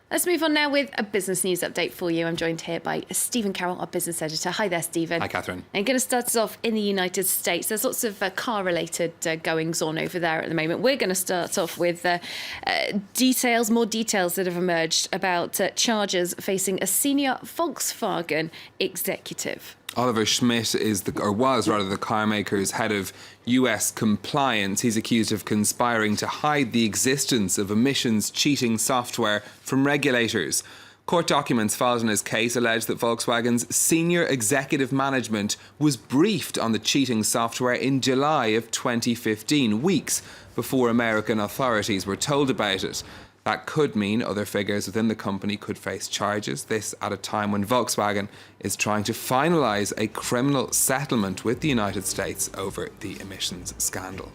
Let's move on now with a business news update for you. I'm joined here by Stephen Carroll, our business editor. Hi there, Stephen. Hi, Catherine. I'm going to start us off in the United States. There's lots of car-related goings-on over there at the moment. We're going to start off with more details that have emerged about charges facing a senior Volkswagen executive. Oliver Schmidt was the car maker's head of US compliance. He's accused of conspiring to hide the existence of emissions cheating software from regulators. Court documents filed in his case allege that Volkswagen's senior executive management was briefed on the cheating software in July of 2015, weeks before American authorities were told about it. That could mean other figures within the company could face charges, this at a time when Volkswagen is trying to finalise a criminal settlement with the United States over the emissions scandal.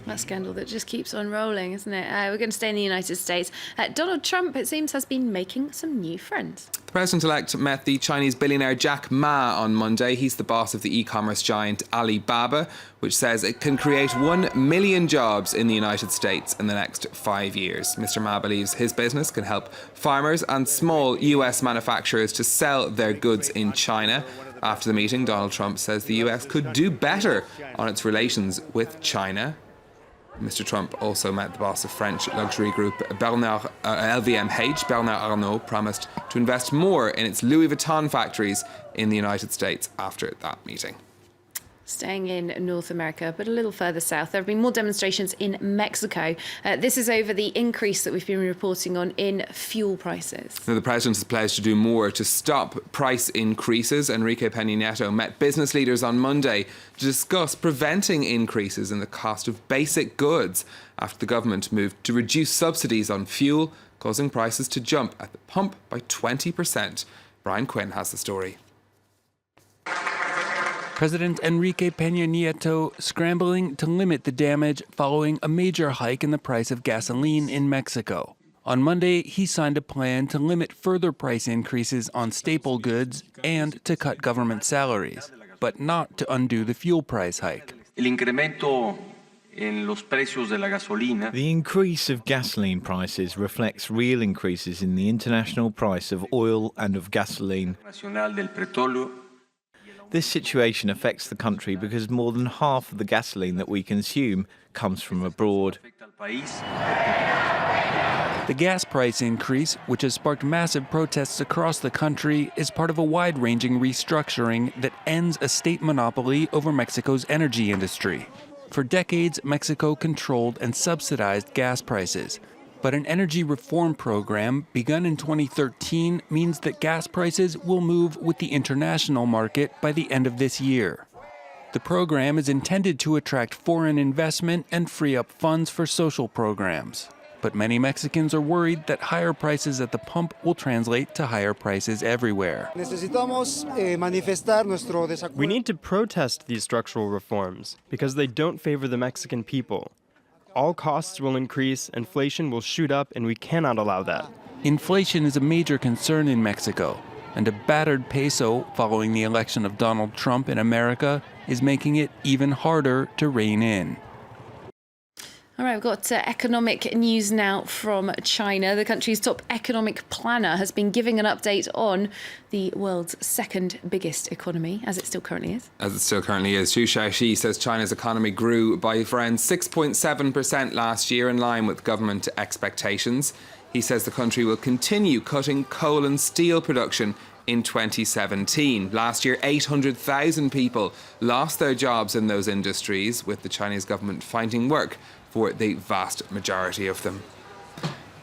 That scandal that just keeps on rolling, isn't it? We're going to stay in the United States. Donald Trump, it seems, has been making some new friends. The president-elect met the Chinese billionaire Jack Ma on Monday. He's the boss of the e-commerce giant Alibaba, which says it can create 1 million jobs in the United States in the next 5 years. Mr. Ma believes his business can help farmers and small US manufacturers to sell their goods in China. After the meeting, Donald Trump says the US could do better on its relations with China. Mr. Trump also met the boss of French luxury group LVMH. Bernard Arnault promised to invest more in its Louis Vuitton factories in the United States after that meeting. Staying in North America, but a little further south, there have been more demonstrations in Mexico. This is over the increase that we've been reporting on in fuel prices. Now, the president has pledged to do more to stop price increases. Enrique Peña Nieto met business leaders on Monday to discuss preventing increases in the cost of basic goods after the government moved to reduce subsidies on fuel, causing prices to jump at the pump by 20%. Brian Quinn has the story. President Enrique Peña Nieto scrambling to limit the damage following a major hike in the price of gasoline in Mexico. On Monday, he signed a plan to limit further price increases on staple goods and to cut government salaries, but not to undo the fuel price hike. The increase of gasoline prices reflects real increases in the international price of oil and of gasoline. This situation affects the country because more than half of the gasoline that we consume comes from abroad. The gas price increase, which has sparked massive protests across the country, is part of a wide-ranging restructuring that ends a state monopoly over Mexico's energy industry. For decades, Mexico controlled and subsidized gas prices. But an energy reform program begun in 2013 means that gas prices will move with the international market by the end of this year. The program is intended to attract foreign investment and free up funds for social programs. But many Mexicans are worried that higher prices at the pump will translate to higher prices everywhere. We need to protest these structural reforms because they don't favor the Mexican people. All costs will increase, inflation will shoot up, and we cannot allow that. Inflation is a major concern in Mexico, and a battered peso following the election of Donald Trump in America is making it even harder to rein in. All right, we've got economic news now from China. The country's top economic planner has been giving an update on the world's second biggest economy, as it still currently is. As it still currently is. Xu Xiaoxi says China's economy grew by around 6.7% last year, in line with government expectations. He says the country will continue cutting coal and steel production in 2017. Last year, 800,000 people lost their jobs in those industries, with the Chinese government finding work for the vast majority of them.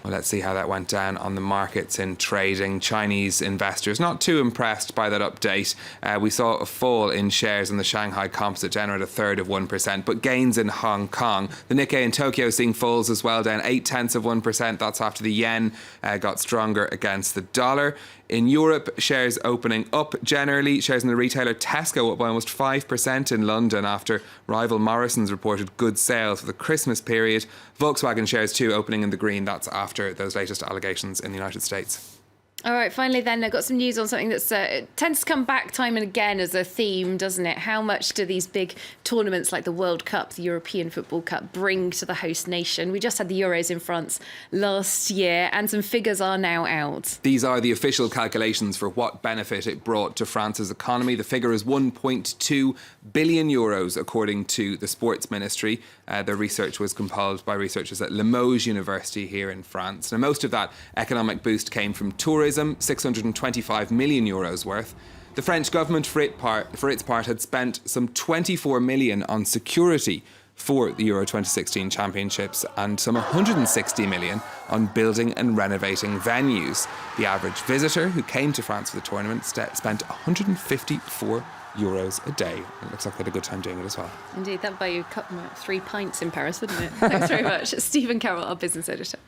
Well, let's see how that went down on the markets in trading. Chinese investors not too impressed by that update. We saw a fall in shares in the Shanghai Composite, down at 1/3%, but gains in Hong Kong. The Nikkei in Tokyo seeing falls as well, down 0.8%. That's after the yen got stronger against the dollar. In Europe, shares opening up generally. Shares in the retailer Tesco up by almost 5% in London after rival Morrison's reported good sales for the Christmas period. Volkswagen shares too opening in the green. That's after those latest allegations in the United States. All right, finally then, I've got some news on something that tends to come back time and again as a theme, doesn't it? How much do these big tournaments like the World Cup, the European Football Cup, bring to the host nation? We just had the Euros in France last year, and some figures are now out. These are the official calculations for what benefit it brought to France's economy. The figure is 1.2 billion euros, according to the Sports Ministry. Their research was compiled by researchers at Limoges University here in France. Now, most of that economic boost came from tourism, 625 million euros worth. The French government, for its part, had spent some 24 million on security for the Euro 2016 championships and some 160 million on building and renovating venues. The average visitor who came to France for the tournament spent 154 euros a day. It looks like they had a good time doing it as well. Indeed, that'd buy you 3 pints in Paris, wouldn't it? Thanks very much. Stephen Carroll, our business editor.